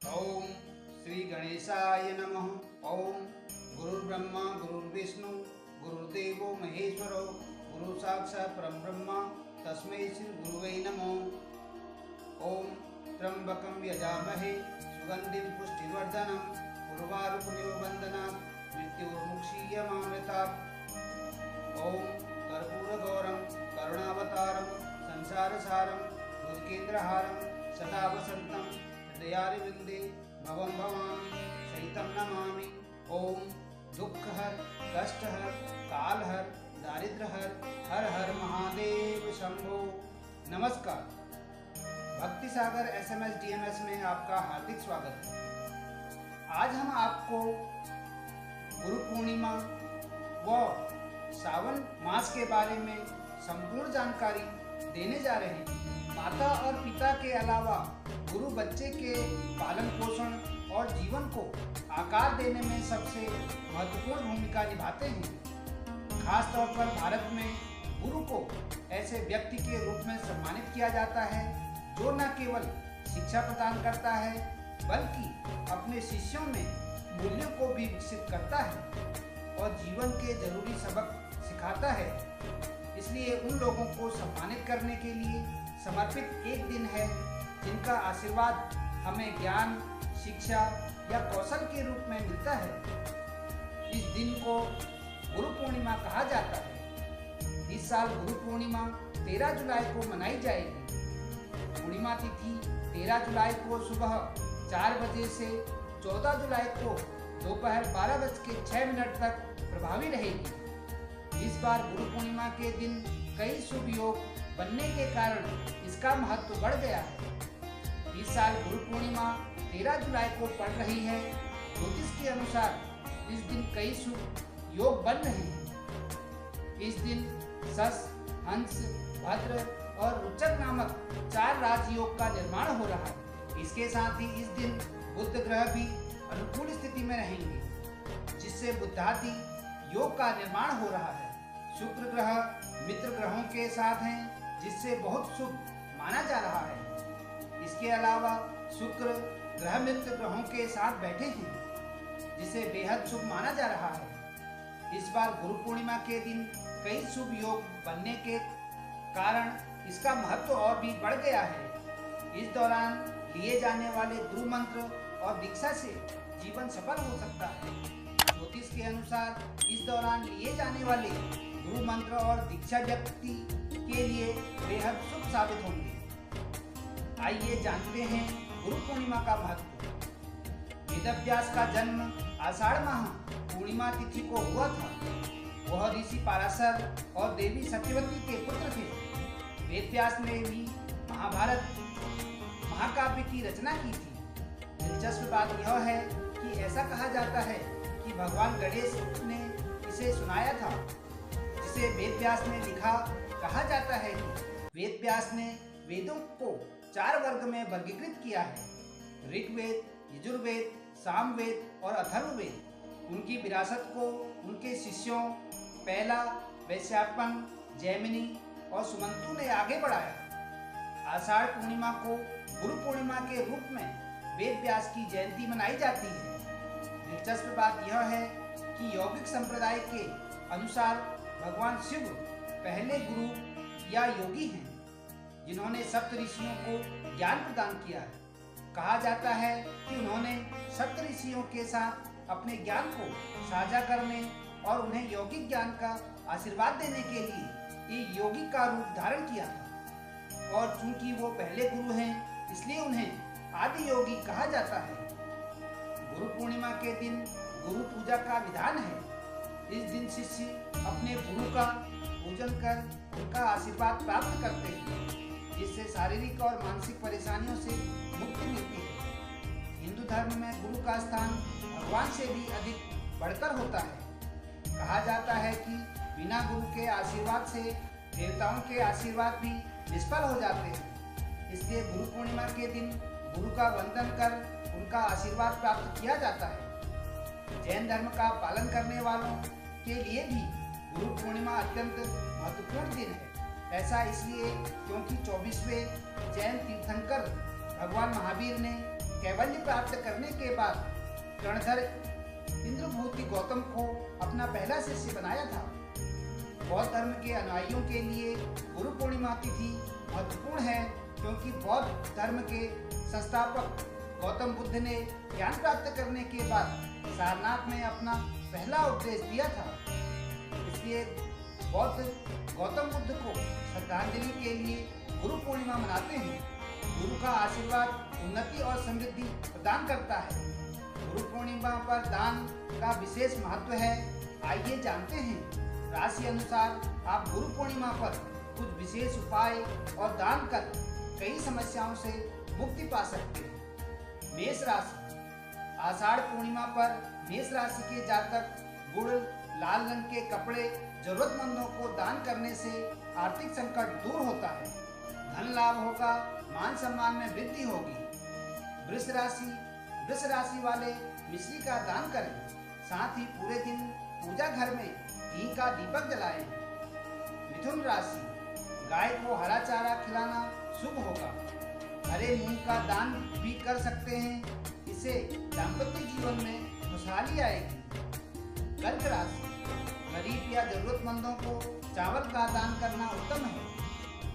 ओम श्री गणेशाय नमः। ओम गुरुर्ब्रह्मा गुरुर्विष्णु गुरुर्देवो महेश्वरो गुरु साक्षात् परब्रह्म तस्मै श्री गुरुवे नमः। ओम त्र्यंबकं यजामहे सुगंधिं पुष्टिवर्धनम् उर्वारुकमिव बन्धनात् मृत्योर्मुक्षीयमामृतात्। ओम कर्पूरगौरं करुणावतारं संसारसारं भुजगेन्द्रहारं सदा वसन्तं हृदयारविन्दे भवं भवामि सहितं नमामि। ओम दुःखहर कष्टहर कालहर दारिद्र्यहर हर हर महादेव शंभो। नमस्कार, भक्ति सागर SMS DMS में आपका हार्दिक स्वागत है। आज हम आपको गुरु पूर्णिमा व सावन मास के बारे में संपूर्ण जानकारी देने जा रहे हैं। माता और पिता के अलावा गुरु बच्चे के पालन पोषण और जीवन को आकार देने में सबसे महत्वपूर्ण भूमिका निभाते हैं। खास तौर पर भारत में गुरु को ऐसे व्यक्ति के रूप में सम्मानित किया जाता है जो न केवल शिक्षा प्रदान करता है बल्कि अपने शिष्यों में मूल्यों को भी विकसित करता है और जीवन के जरूरी सबक सिखाता है। इसलिए उन लोगों को सम्मानित करने के लिए समर्पित एक दिन है जिनका आशीर्वाद हमें ज्ञान शिक्षा या कौशल के रूप में मिलता है। इस दिन को गुरु पूर्णिमा कहा जाता है। इस साल गुरु पूर्णिमा 13 जुलाई को मनाई जाएगी। पूर्णिमा तिथि 13 जुलाई को सुबह 4 बजे से 14 जुलाई को दोपहर 12:06 तक प्रभावी रहेगी। इस बार गुरु पूर्णिमा के दिन कई शुभ योग बनने के कारण इसका महत्व बढ़ गया है। इस साल गुरु पूर्णिमा 13 जुलाई को पड़ रही है। ज्योतिष के अनुसार इस दिन कई शुभ योग बन रहे हैं। इस दिन सस हंस भद्र और रुचक नामक 4 राजयोग का निर्माण हो रहा है। इसके साथ ही इस दिन बुध ग्रह भी अनुकूल स्थिति में रहेंगे जिससे बुद्धादि योग का निर्माण हो रहा है। शुक्र ग्रह मित्र ग्रहों के साथ हैं जिससे बहुत शुभ माना जा रहा है। इसके अलावा शुक्र ग्रह मित्र ग्रहों के साथ बैठे हैं जिसे बेहद शुभ माना जा रहा है। इस बार गुरु पूर्णिमा के दिन कई शुभ योग बनने के कारण इसका महत्व और भी बढ़ गया है। इस दौरान लिए जाने वाले गुरु मंत्र और दीक्षा से जीवन सफल हो सकता है। ज्योतिष के अनुसार इस दौरान लिए जाने वाले गुरु मंत्र और दीक्षा व्यक्ति के लिए बेहद शुभ साबित होंगे। आइए जानते हैं गुरु पूर्णिमा का महत्व। वेदव्यास का जन्म आषाढ़ माह पूर्णिमा तिथि को हुआ था। वह ऋषि पाराशर और देवी सत्यवती के पुत्र थे। वेदव्यास ने भी महाभारत महाकाव्य की रचना की थी। दिलचस्प बात यह है कि ऐसा कहा जाता है कि भगवान गणेश ने इसे सुनाया था जिसे वेदव्यास ने लिखा। कहा जाता है कि वेदव्यास ने वेदों को 4 वर्ग में वर्गीकृत किया है: ऋग्वेद, यजुर्वेद, सामवेद और अथर्ववेद। उनकी विरासत को उनके शिष्यों पहला, वैश्यापन, जैमिनी और सुमंतु ने आगे बढ़ाया। आषाढ़ पूर्णिमा को गुरु पूर्णिमा के रूप में वेदव्यास की जयंती मनाई जाती है। दिलचस्प बात यह है कि यौगिक संप्रदाय के अनुसार भगवान शिव पहले गुरु या योगी हैं जिन्होंने सप्त ऋषियों को ज्ञान प्रदान किया है। कहा जाता है कि उन्होंने सप्त ऋषियों के साथ अपने ज्ञान को साझा करने और उन्हें यौगिक ज्ञान का आशीर्वाद देने के लिए एक योगी का रूप धारण किया था। और चूंकि वो पहले गुरु हैं इसलिए उन्हें आदि योगी कहा जाता है। गुरु पूर्णिमा के दिन गुरु पूजा का विधान है। इस दिन शिष्य अपने गुरु का पूजन कर उनका आशीर्वाद प्राप्त करते हैं जिससे शारीरिक और मानसिक परेशानियों से मुक्ति मिलती है। हिंदू धर्म में गुरु का स्थान भगवान से भी अधिक बढ़कर होता है। कहा जाता है कि बिना गुरु के आशीर्वाद से देवताओं के आशीर्वाद भी निष्फल हो जाते हैं। इसलिए गुरु पूर्णिमा के दिन गुरु का वंदन कर उनका आशीर्वाद प्राप्त किया जाता है। जैन धर्म का पालन करने वालों के लिए भी गुरु पूर्णिमा अत्यंत महत्वपूर्ण दिन है। ऐसा इसलिए क्योंकि 24वें जैन तीर्थंकर भगवान महावीर ने कैवल्य प्राप्त करने के बाद रणधर इंद्रभूति गौतम को अपना पहला शिष्य बनाया था। बौद्ध धर्म के अनुयायियों के लिए गुरु पूर्णिमा तिथि महत्वपूर्ण है, क्योंकि बौद्ध धर्म के संस्थापक गौतम बुद्ध ने ज्ञान प्राप्त करने के बाद सारनाथ में अपना पहला उपदेश दिया था। इसलिए बौद्ध गौतम बुद्ध को श्रद्धांजलि के लिए गुरु पूर्णिमा मनाते हैं। गुरु का आशीर्वाद उन्नति और समृद्धि प्रदान करता है। गुरु पूर्णिमा पर दान का विशेष महत्व है। आइए जानते हैं। राशि अनुसार आप गुरु पूर्णिमा पर कुछ विशेष उपाय और दान कर कई समस्याओं से मुक्ति पा सकते हैं। मेष राशि। आषाढ़ पूर्णिमा पर मेष राशि के जातक गुड़, लाल रंग के कपड़े जरूरतमंदों को दान करने से आर्थिक संकट दूर होता है। धन लाभ होगा, मान सम्मान में वृद्धि होगी। वृष राशि वाले मिश्री का दान करें, साथ ही पूरे दिन पूजा घर में घी का दीपक जलाएं। मिथुन राशि। गाय को हरा चारा खिलाना शुभ होगा। हरे मूंग का दान भी कर सकते हैं, इससे दाम्पत्य जीवन में खुशहाली आएगी। कर्क राशि। गरीब या जरूरतमंदों को चावल का दान करना उत्तम है।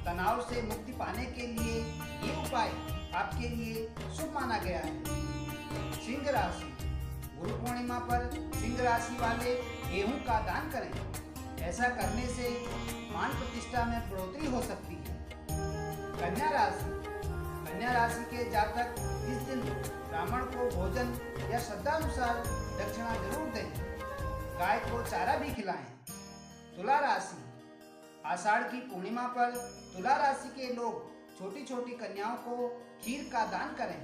तनाव से मुक्ति पाने के लिए ये उपाय आपके लिए शुभ माना गया है। सिंह राशि। गुरु पूर्णिमा पर सिंह राशि वाले गेहूं का दान करें। ऐसा करने से मान प्रतिष्ठा में बढ़ोतरी हो सकती है। कन्या राशि के जातक इस दिन ब्राह्मण को भोजन या श्रद्धानुसार दक्षिणा जरूर दें। गाय को चारा भी खिलाएं। तुला राशि। आषाढ़ की पूर्णिमा पर तुला राशि के लोग छोटी छोटी कन्याओं को खीर का दान करें।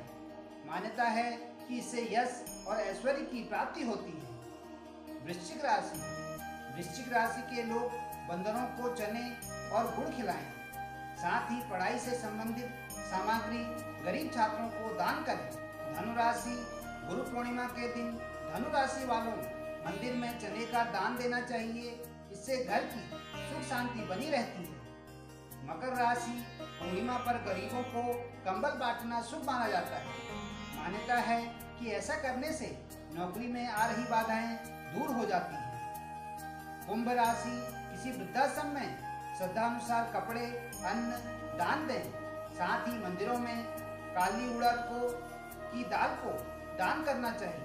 मान्यता है कि इससे यश और ऐश्वर्य की प्राप्ति होती है। वृश्चिक राशि के लोग बंदरों को चने और गुड़ खिलाएं। साथ ही पढ़ाई से संबंधित सामग्री गरीब छात्रों को दान करें। धनु राशि। गुरु पूर्णिमा के दिन धनु राशि वालों मंदिर में चने का दान देना चाहिए, इससे घर की सुख शांति बनी रहती है। मकर राशि। पूर्णिमा पर गरीबों को कंबल बांटना शुभ माना जाता है। मान्यता है कि ऐसा करने से नौकरी में आ रही बाधाएं दूर हो जाती हैं। कुंभ राशि। किसी वृद्धाश्रम में श्रद्धानुसार कपड़े, अन्न दान दें। साथ ही मंदिरों में काली उड़द की दाल को दान करना चाहिए।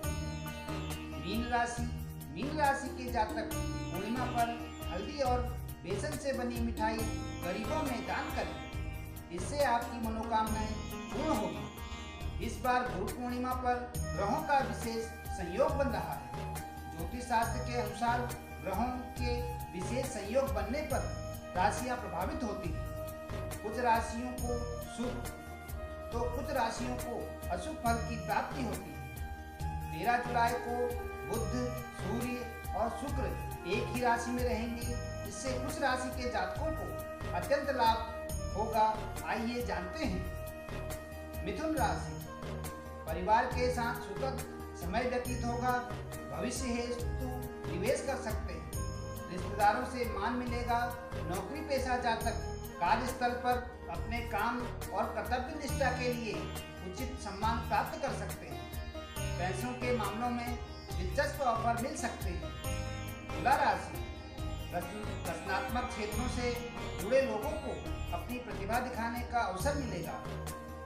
मीन राशि के जातक पूर्णिमा पर हल्दी और बेसन से बनी मिठाई गरीबों में दान करें, इससे आपकी मनोकामनाएं पूर्ण होगी। इस बार गुरु पूर्णिमा पर ग्रहों का विशेष संयोग बन रहा है। ज्योतिष शास्त्र के अनुसार ग्रहों के विशेष संयोग बनने पर राशियां प्रभावित होती हैं। कुछ राशियों को शुभ तो कुछ राशियों को अशुभ फल की प्राप्ति होती है। 13 जुलाई को बुध, सूर्य और शुक्र एक ही राशि में रहेंगे, इससे कुछ राशि के जातकों को अत्यंत लाभ होगा। आइए जानते हैं। मिथुन राशि। परिवार के साथ सुखद समय व्यतीत होगा। भविष्य हेतु निवेश कर सकते हैं। रिश्तेदारों से मान मिलेगा। नौकरी पेशा जातक कार्यस्थल पर अपने काम और कर्तव्य निष्ठा के लिए उचित सम्मान प्राप्त कर सकते हैं। पैसों के मामलों में दिलचस्प ऑफर मिल सकते हैं। तुला राशि। रचनात्मक क्षेत्रों से जुड़े लोगों को अपनी प्रतिभा दिखाने का अवसर मिलेगा।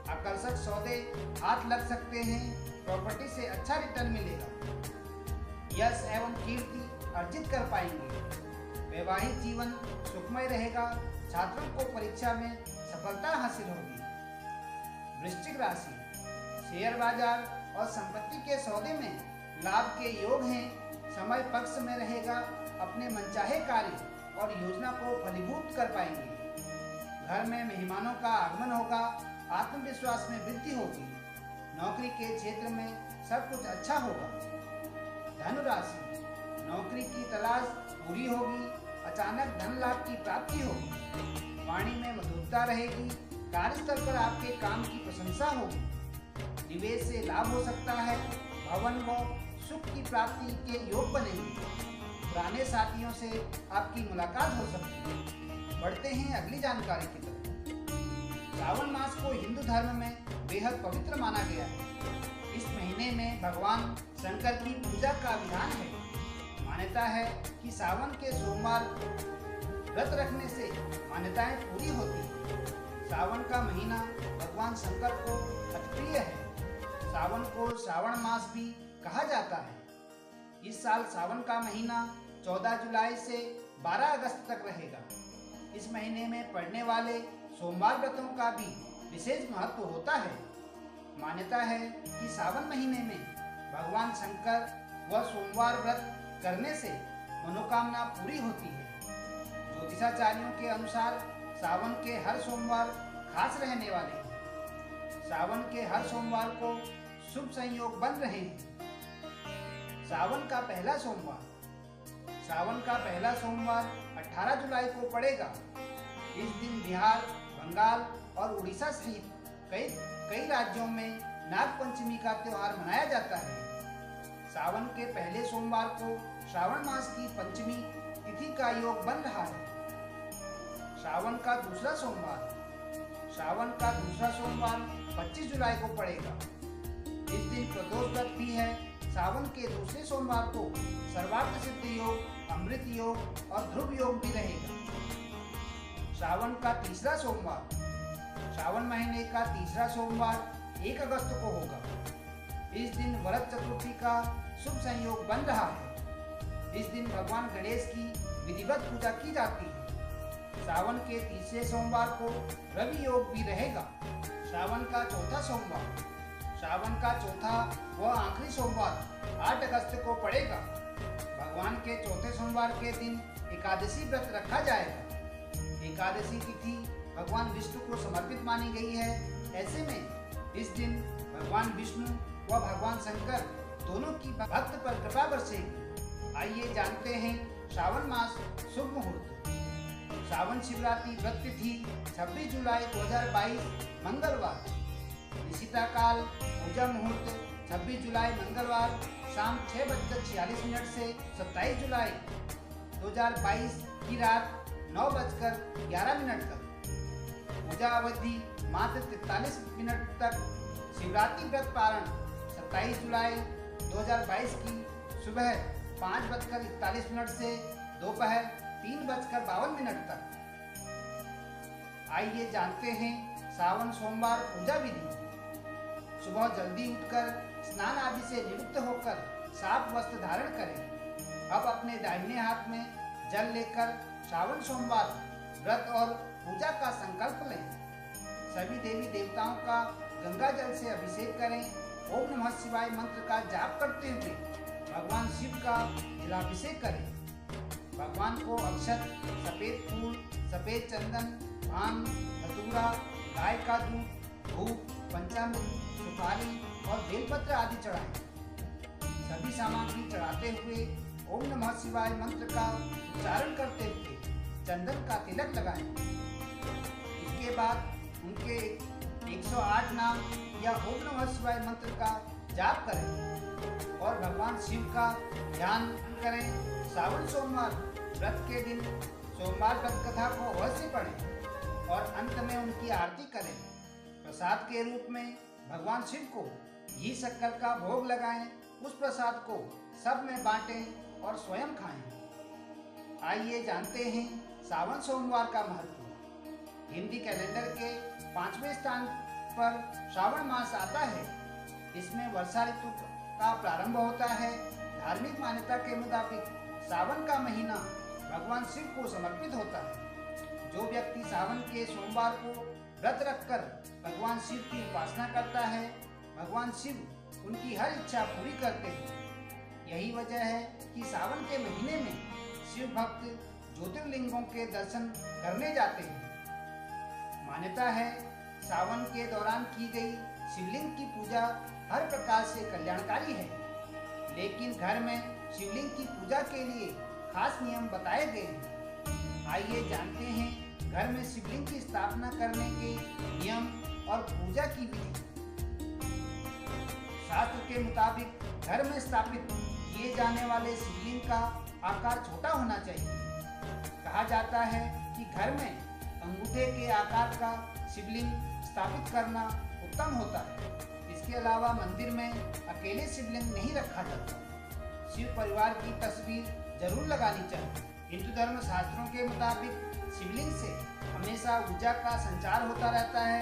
आकर्षक सौदे हाथ लग सकते हैं। प्रॉपर्टी से अच्छा रिटर्न मिलेगा। यश एवं कीर्ति अर्जित कर पाएंगे। वैवाहिक जीवन सुखमय रहेगा। छात्रों को परीक्षा में सफलता हासिल होगी। वृश्चिक राशि। शेयर बाजार और संपत्ति के सौदे में लाभ के योग हैं। समय पक्ष में रहेगा। अपने मनचाहे कार्य और योजना को फलीभूत कर पाएंगे। घर में मेहमानों का आगमन होगा। आत्मविश्वास में वृद्धि होगी। नौकरी के क्षेत्र में सब कुछ अच्छा होगा। धनु राशि। नौकरी की तलाश पूरी होगी। अचानक धन लाभ की प्राप्ति होगी। वाणी में मधुरता रहेगी। कार्यस्थल पर आपके काम की प्रशंसा होगी। निवेश से लाभ हो सकता है। भवन व सुख की प्राप्ति के योग बनेंगे। पुराने साथियों से आपकी मुलाकात हो सकती है। बढ़ते हैं अगली जानकारी की तरफ। श्रावण मास को हिंदू धर्म में बेहद पवित्र माना गया है। इस महीने में भगवान शंकर की पूजा का विधान है। मान्यता है कि सावन के सोमवार व्रत रखने से मान्यताएं पूरी होती हैं। सावन का महीना भगवान शंकर को अति प्रिय है। सावन को श्रावण मास भी कहा जाता है। इस साल सावन का महीना 14 जुलाई से 12 अगस्त तक रहेगा। इस महीने में पड़ने वाले सोमवार व्रतों का भी विशेष महत्व होता है। मान्यता है कि सावन महीने में भगवान शंकर व सोमवार व्रत करने से मनोकामना पूरी होती है। ज्योतिषाचार्यों के अनुसार सावन के हर सोमवार खास रहने वाले हैं। सावन के हर सोमवार को शुभ संयोग बन रहे हैं। सावन का पहला सोमवार 18 जुलाई को पड़ेगा। इस दिन बिहार, बंगाल और उड़ीसा सहित कई राज्यों में नागपंचमी का त्योहार मनाया जाता है। सावन के पहले सोमवार को श्रावण मास की पंचमी तिथि का योग बन रहा है। श्रावण का दूसरा सोमवार 25 जुलाई को पड़ेगा। इस दिन प्रदोष व्रत भी है। सावन के दूसरे सोमवार को सर्वार्थ सिद्धि योग, अमृत योग और ध्रुव योग भी रहेगा। श्रावण महीने का तीसरा सोमवार 1 अगस्त को होगा। इस दिन वरद चतुर्थी का शुभ संयोग बन रहा है। इस दिन भगवान गणेश की विधिवत पूजा की जाती है। सावन के तीसरे सोमवार को रवि योग भी रहेगा। सावन का चौथा व आखिरी सोमवार 8 अगस्त को पड़ेगा। भगवान के चौथे सोमवार के दिन एकादशी व्रत रखा जाएगा। एकादशी तिथि भगवान विष्णु को समर्पित मानी गई है। ऐसे में इस दिन भगवान विष्णु व भगवान शंकर दोनों की भक्त पर कृपा बरसेगी। आइए जानते हैं श्रावण मास शुभ मुहूर्त। सावन शिवरात्रि व्रत तिथि 26 जुलाई 2022 मंगलवार। निशिता काल पूजा मुहूर्त 26 जुलाई मंगलवार शाम 6:46 से 27 जुलाई 2022 की रात 9:11 तक। पूजा अवधि मात्र 43 मिनट तक। शिवरात्रि व्रत पारण 27 जुलाई 2022 की सुबह 5:41 से दोपहर 3:52 तक। आइए जानते हैं सावन सोमवार पूजा विधि। सुबह जल्दी उठकर स्नान आदि से निवृत्त होकर साफ वस्त्र धारण करें। अब अपने दाहिने हाथ में जल लेकर श्रावण सोमवार व्रत और पूजा का संकल्प लें। सभी देवी देवताओं का गंगा जल से अभिषेक करें। ओम नमः शिवाय मंत्र का जाप करते हुए भगवान शिव का जलाभिषेक करें। भगवान को अक्षत, सफेद फूल, सफेद चंदन, भांग, धतूरा, गाय का दूध, धूप, पंचामृत, सुपारी और बेलपत्र आदि चढ़ाएं। सभी सामग्री चढ़ाते हुए ओम नमः शिवाय मंत्र का उच्चारण करते हुए चंदन का तिलक लगाएं। इसके बाद उनके 108 नाम या ओम नमः शिवाय मंत्र का जाप करें और भगवान शिव का ध्यान करें। सावन सोमवार व्रत के दिन सोमवार व्रत कथा को अवश्य पढ़ें और अंत में उनकी आरती करें। प्रसाद के रूप में भगवान शिव को घी शक्कर का भोग लगाएं। उस प्रसाद को सब में बांटें और स्वयं खाएं। आइए जानते हैं सावन सोमवार का महत्व। हिंदी कैलेंडर के 5वें स्थान पर श्रावण मास आता है। इसमें वर्षा ऋतु का प्रारंभ होता है। धार्मिक मान्यता के मुताबिक सावन का महीना भगवान शिव को समर्पित होता है। जो व्यक्ति सावन के सोमवार को व्रत रखकर भगवान शिव की उपासना करता है, भगवान शिव उनकी हर इच्छा पूरी करते हैं। यही वजह है कि सावन के महीने में शिव भक्त ज्योतिर्लिंगों के दर्शन करने जाते हैं। मान्यता है सावन के दौरान की गई शिवलिंग की पूजा हर प्रकार से कल्याणकारी है, लेकिन घर में शिवलिंग की पूजा के लिए खास नियम बताए गए हैं। आइए जानते हैं घर में शिवलिंग की स्थापना करने के नियम और पूजा की विधि। शास्त्र के मुताबिक घर में स्थापित किए जाने वाले शिवलिंग का आकार छोटा होना चाहिए। कहा जाता है कि घर में अंगूठे के आकार का शिवलिंग स्थापित करना उत्तम होता है। इसके अलावा मंदिर में अकेले शिवलिंग नहीं रखा जाता। शिव परिवार की तस्वीर जरूर लगानी चाहिए। हिंदू धर्म शास्त्रों के मुताबिक शिवलिंग से हमेशा ऊर्जा का संचार होता रहता है।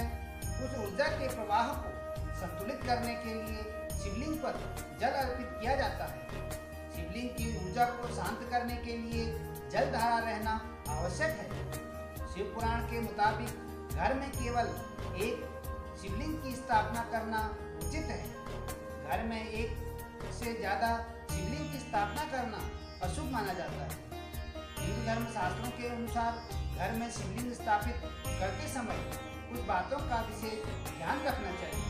उस ऊर्जा के प्रवाह को संतुलित करने के लिए शिवलिंग पर जल अर्पित किया जाता है। शिवलिंग की ऊर्जा को शांत करने के लिए जल धारा रहना आवश्यक है। शिव पुराण के मुताबिक घर में केवल एक शिवलिंग की स्थापना करना उचित है। घर में एक से ज्यादा शिवलिंग की स्थापना करना अशुभ माना जाता है। हिंदू धर्म शास्त्रों के अनुसार घर में शिवलिंग स्थापित करते समय कुछ बातों का विशेष ध्यान रखना चाहिए।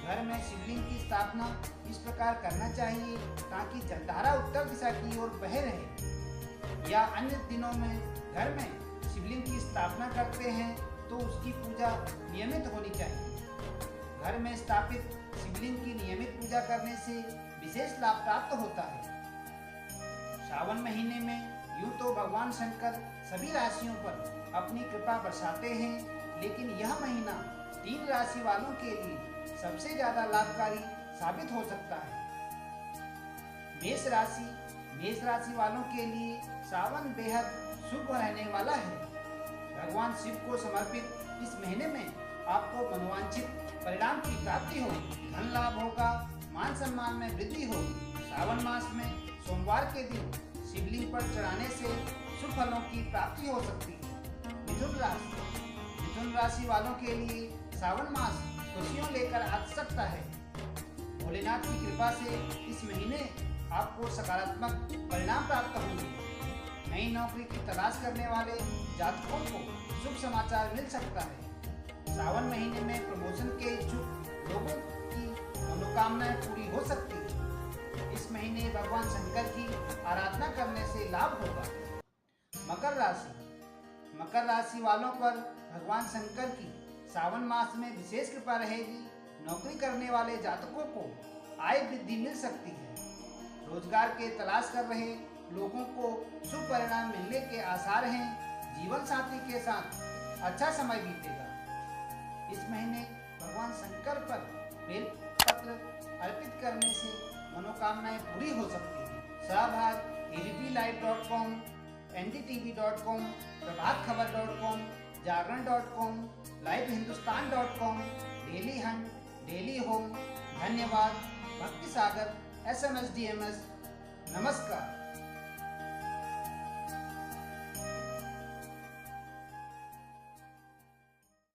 घर में शिवलिंग की स्थापना इस प्रकार करना चाहिए ताकि जलधारा उत्तर दिशा की ओर बह रहे। या अन्य दिनों में घर में शिवलिंग की स्थापना करते हैं तो उसकी पूजा नियमित होनी चाहिए। घर में स्थापित शिवलिंग की नियमित पूजा करने से विशेष लाभ प्राप्त होता है। सावन महीने में यूं तो भगवान शंकर सभी राशियों पर अपनी कृपा बरसाते हैं, लेकिन यह महीना 3 राशि वालों के लिए सबसे ज्यादा लाभकारी साबित हो सकता है। मेष राशि वालों के लिए सावन बेहद शुभ रहने वाला है। भगवान शिव को समर्पित इस महीने में आपको मनोवांछित परिणाम की प्राप्ति होगी। धन लाभ होगा, मान सम्मान में वृद्धि होगी। सावन मास में सोमवार के दिन शिवलिंग पर चढ़ाने से शुभ फलों की प्राप्ति हो सकती है। मिथुन राशि वालों के लिए सावन मास खुशियों लेकर आ सकता है। भोलेनाथ की कृपा से इस महीने आपको सकारात्मक परिणाम प्राप्त होंगे। नई नौकरी की तलाश करने वाले जातकों को शुभ समाचार मिल सकता है। सावन महीने में प्रमोशन के इच्छुक लोगों की मनोकामनाएं पूरी हो सकती है। इस महीने भगवान शंकर की आराधना करने से लाभ होगा। मकर राशि वालों पर भगवान शंकर की सावन मास में विशेष कृपा रहेगी। नौकरी करने वाले जातकों को आय वृद्धि मिल सकती है। रोजगार के तलाश कर रहे लोगों को शुभ परिणाम मिलने के आसार हैं। जीवन साथी के साथ अच्छा समय बीतेगा। इस महीने भगवान शंकर पर बेलपत्र अर्पित करने से मनोकामनाएं पूरी हो सकती हैं। सहभाग abplive.com, ndtv.com, प्रभातखबर.com, जागरण.com, livehinduस्तान.com, डेली हंट, डेली होम। धन्यवाद। भक्ति सागर SMSDMS। नमस्कार।